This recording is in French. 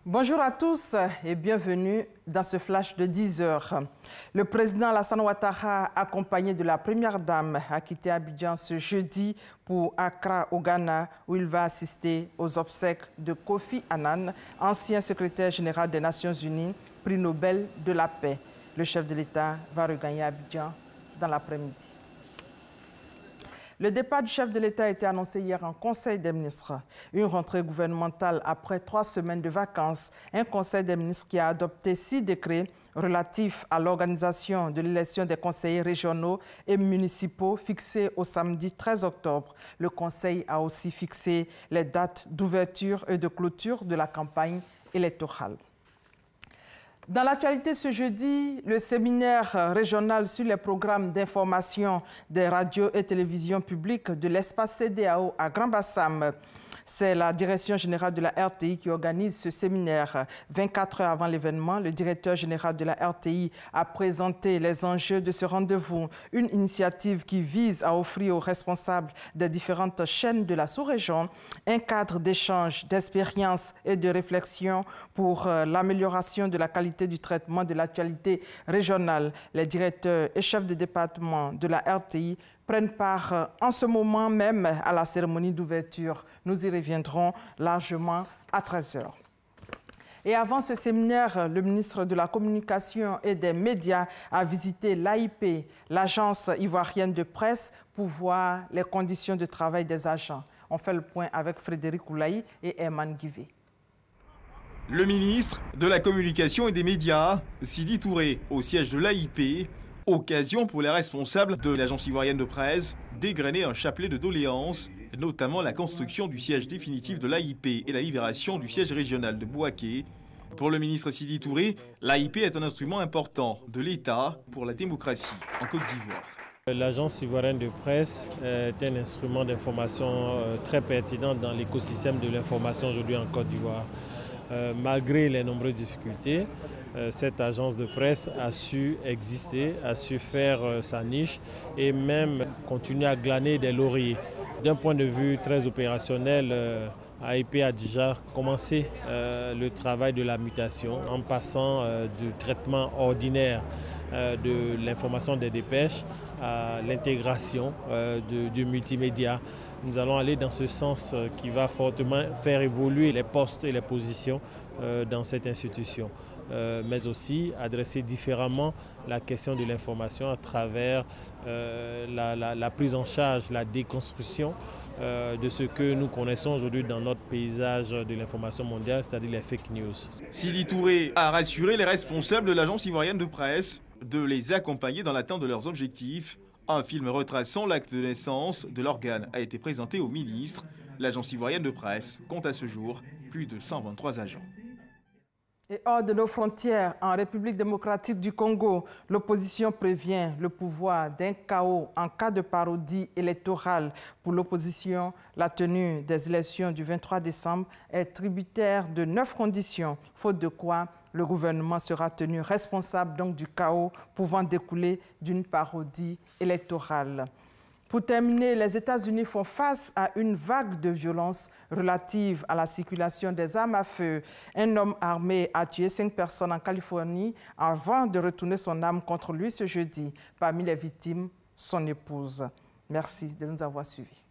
Bonjour à tous et bienvenue dans ce flash de 10 heures. Le président Alassane Ouattara, accompagné de la première dame, a quitté Abidjan ce jeudi pour Accra au Ghana, où il va assister aux obsèques de Kofi Annan, ancien secrétaire général des Nations Unies, prix Nobel de la paix. Le chef de l'État va regagner Abidjan dans l'après-midi. Le départ du chef de l'État a été annoncé hier en Conseil des ministres. Une rentrée gouvernementale après 3 semaines de vacances. Un Conseil des ministres qui a adopté 6 décrets relatifs à l'organisation de l'élection des conseillers régionaux et municipaux fixés au samedi 13 octobre. Le Conseil a aussi fixé les dates d'ouverture et de clôture de la campagne électorale. Dans l'actualité ce jeudi, le séminaire régional sur les programmes d'information des radios et télévisions publiques de l'espace CEDEAO à Grand-Bassam. C'est la direction générale de la RTI qui organise ce séminaire. 24 heures avant l'événement, le directeur général de la RTI a présenté les enjeux de ce rendez-vous. Une initiative qui vise à offrir aux responsables des différentes chaînes de la sous-région un cadre d'échange, d'expérience et de réflexion pour l'amélioration de la qualité du traitement de l'actualité régionale. Les directeurs et chefs de département de la RTI prennent part en ce moment même à la cérémonie d'ouverture. Nous y reviendrons largement à 13 heures. Et avant ce séminaire, le ministre de la Communication et des Médias a visité l'AIP, l'agence ivoirienne de presse, pour voir les conditions de travail des agents. On fait le point avec Frédéric Oulaï et Herman Guivé. Le ministre de la Communication et des Médias, Sidi Touré, au siège de l'AIP, occasion pour les responsables de l'agence ivoirienne de presse d'égrener un chapelet de doléances, notamment la construction du siège définitif de l'AIP et la libération du siège régional de Bouaké. Pour le ministre Sidi Touré, l'AIP est un instrument important de l'État pour la démocratie en Côte d'Ivoire. L'agence ivoirienne de presse est un instrument d'information très pertinent dans l'écosystème de l'information aujourd'hui en Côte d'Ivoire. Malgré les nombreuses difficultés, cette agence de presse a su exister, a su faire sa niche et même continuer à glaner des lauriers. D'un point de vue très opérationnel, AIP a déjà commencé le travail de la mutation en passant du traitement ordinaire de l'information des dépêches à l'intégration du multimédia. Nous allons aller dans ce sens qui va fortement faire évoluer les postes et les positions dans cette institution, mais aussi adresser différemment la question de l'information à travers la prise en charge, la déconstruction de ce que nous connaissons aujourd'hui dans notre paysage de l'information mondiale, c'est-à-dire les fake news. Sidi Touré a rassuré les responsables de l'agence ivoirienne de presse de les accompagner dans l'atteinte de leurs objectifs. Un film retraçant l'acte de naissance de l'organe a été présenté au ministre. L'agence ivoirienne de presse compte à ce jour plus de 123 agents. Et hors de nos frontières, en République démocratique du Congo, l'opposition prévient le pouvoir d'un chaos en cas de parodie électorale. Pour l'opposition, la tenue des élections du 23 décembre est tributaire de 9 conditions, faute de quoi le gouvernement sera tenu responsable donc du chaos pouvant découler d'une parodie électorale. Pour terminer, les États-Unis font face à une vague de violence relative à la circulation des armes à feu. Un homme armé a tué 5 personnes en Californie avant de retourner son arme contre lui ce jeudi. Parmi les victimes, son épouse. Merci de nous avoir suivis.